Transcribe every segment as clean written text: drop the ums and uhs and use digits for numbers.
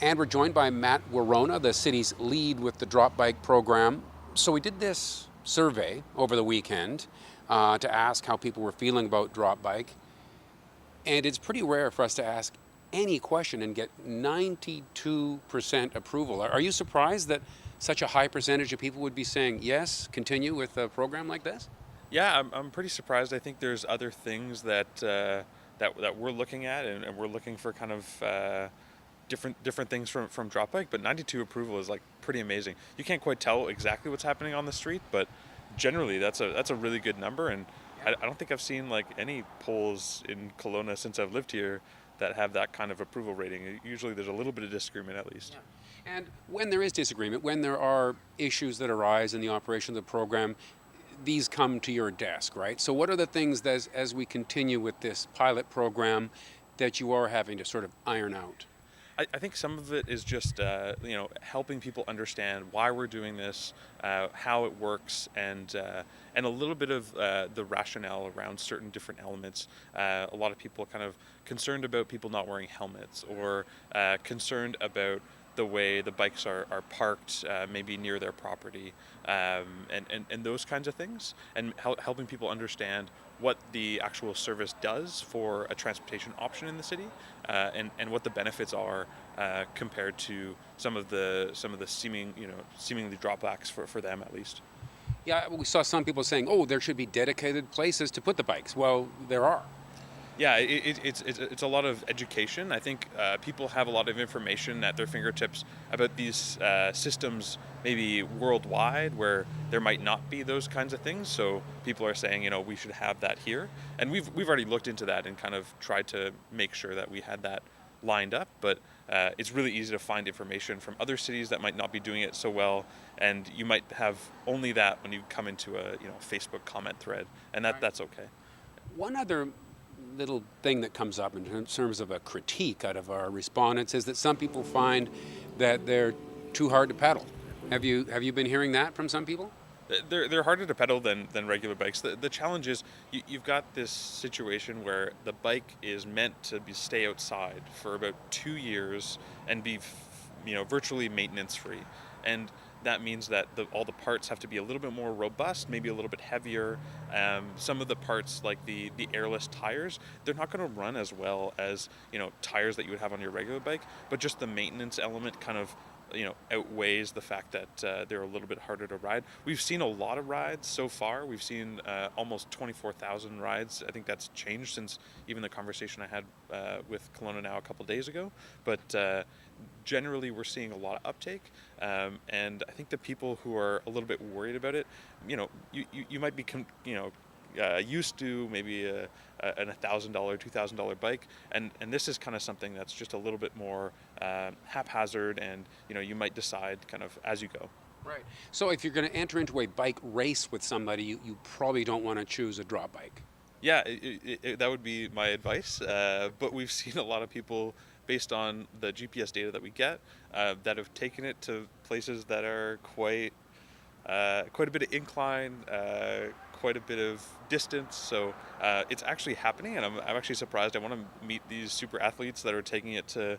And we're joined by Matt Worona, the city's lead with the Dropbike program. So we did this survey over the weekend to ask how people were feeling about Dropbike. And it's pretty rare for us to ask any question and get 92% approval. Are you surprised that such a high percentage of people would be saying, yes, continue with a program like this? Yeah, I'm pretty surprised. I think there's other things that we're looking at, and we're looking for kind of different things from Dropbike. But 92 approval is like pretty amazing. You can't quite tell exactly what's happening on the street, but generally that's a really good number. And I don't think I've seen like any polls in Kelowna since I've lived here that have that kind of approval rating. Usually there's a little bit of disagreement at least. Yeah. And when there is disagreement, when there are issues that arise in the operation of the program, these come to your desk, right? So what are the things that, as we continue with this pilot program, that you are having to sort of iron out? I think some of it is just helping people understand why we're doing this, how it works, and a little bit of the rationale around certain different elements. A lot of people are kind of concerned about people not wearing helmets, or concerned about the way the bikes are parked, maybe near their property, and those kinds of things, and helping people understand what the actual service does for a transportation option in the city, and what the benefits are compared to some of the seemingly drawbacks for them at least. Yeah, we saw some people saying, oh, there should be dedicated places to put the bikes. Well, there are. Yeah, it's a lot of education. I think people have a lot of information at their fingertips about these systems, maybe worldwide, where there might not be those kinds of things. So people are saying, we should have that here, and we've already looked into that and kind of tried to make sure that we had that lined up. But it's really easy to find information from other cities that might not be doing it so well, and you might have only that when you come into a Facebook comment thread, and that's okay. One other little thing that comes up in terms of a critique out of our respondents is that some people find that they're too hard to pedal. Have you been hearing that from some people? They're harder to pedal than regular bikes. The challenge is you've got this situation where the bike is meant to stay outside for about 2 years and be virtually maintenance free, and that means that all the parts have to be a little bit more robust, maybe a little bit heavier. Some of the parts, like the airless tires, they're not going to run as well as tires that you would have on your regular bike. But just the maintenance element kind of outweighs the fact that they're a little bit harder to ride. We've seen a lot of rides so far. We've seen almost 24,000 rides. I think that's changed since even the conversation I had with Kelowna Now a couple days ago. But generally, we're seeing a lot of uptake, and I think the people who are a little bit worried about it, you might be used to maybe a $1,000, $2,000 bike, and this is kind of something that's just a little bit more haphazard, and you might decide kind of as you go. Right. So if you're going to enter into a bike race with somebody, you probably don't want to choose a drop bike. Yeah, that would be my advice. But we've seen a lot of people, based on the GPS data that we get, that have taken it to places that are quite a bit of incline, quite a bit of distance. So it's actually happening, and I'm actually surprised. I want to meet these super athletes that are taking it to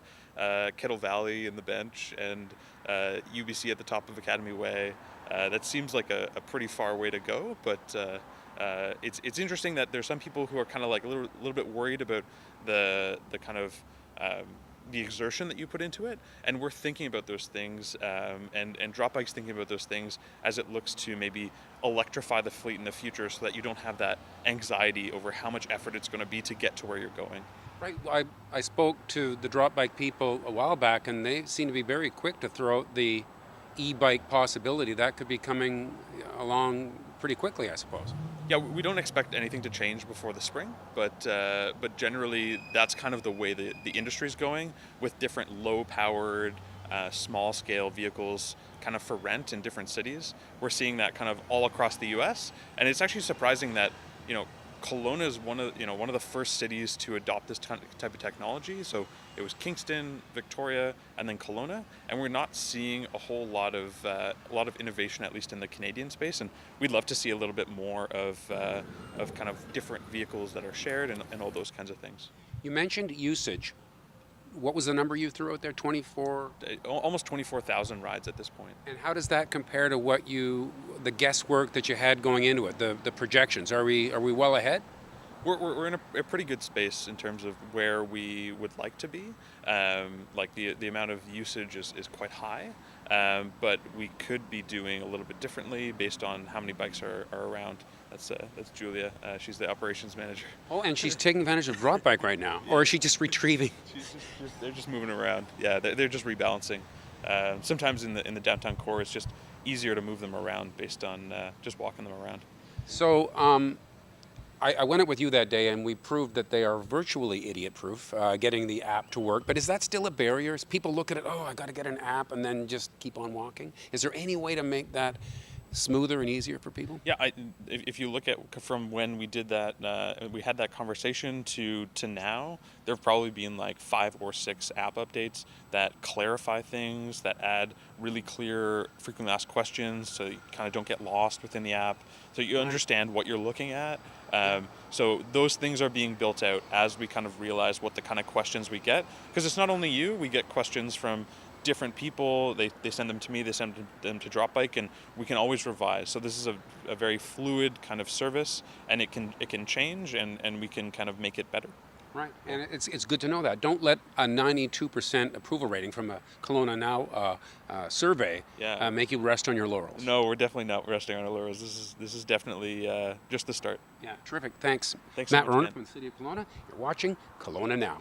Kettle Valley in the bench, and UBC at the top of Academy Way. That seems like a pretty far way to go, but it's interesting that there's some people who are kind of like a little bit worried about the kind of the exertion that you put into it, and we're thinking about those things, and Dropbike's thinking about those things as it looks to maybe electrify the fleet in the future, so that you don't have that anxiety over how much effort it's going to be to get to where you're going. Right. I spoke to the Dropbike people a while back, and they seem to be very quick to throw out the e-bike possibility. That could be coming along pretty quickly, I suppose. Yeah, we don't expect anything to change before the spring, but generally that's kind of the way the industry is going, with different low-powered, small-scale vehicles kind of for rent in different cities. We're seeing that kind of all across the U.S., and it's actually surprising that Kelowna is one of the first cities to adopt this type of technology. So it was Kingston, Victoria, and then Kelowna, and we're not seeing a whole lot of innovation, at least in the Canadian space. And we'd love to see a little bit more of kind of different vehicles that are shared, and all those kinds of things. You mentioned usage. what was the number you threw out there? 24. Almost 24,000 rides at this point. And how does that compare to the guesswork that you had going into it, the projections? Are we well ahead? We're in a pretty good space in terms of where we would like to be. Like the amount of usage is quite high, but we could be doing a little bit differently based on how many bikes are around. That's Julia. She's the operations manager. Oh, and she's taking advantage of Dropbike right now, or is she just retrieving? They're just moving around. Yeah, they're just rebalancing. Sometimes in the downtown core, it's just easier to move them around based on just walking them around. So I went up with you that day, and we proved that they are virtually idiot-proof, getting the app to work. But is that still a barrier? People look at it, oh, I got to get an app, and then just keep on walking. Is there any way to make that smoother and easier for people? Yeah, if you look at from when we did that, we had that conversation to now, there have probably been like 5 or 6 app updates that clarify things, that add really clear, frequently asked questions, so you kind of don't get lost within the app, so you understand what you're looking at. So those things are being built out as we kind of realize what the kind of questions we get, because it's not only you, we get questions from different people. They send them to me, they send them to Dropbike, and we can always revise. So this is a very fluid kind of service, and it can change, and we can kind of make it better. Right, and it's good to know that. Don't let a 92% approval rating from a Kelowna Now survey make you rest on your laurels. No, we're definitely not resting on our laurels. This is definitely just the start. Yeah, terrific. Thanks. Thanks Matt so much, Worona from the City of Kelowna. You're watching Kelowna Now.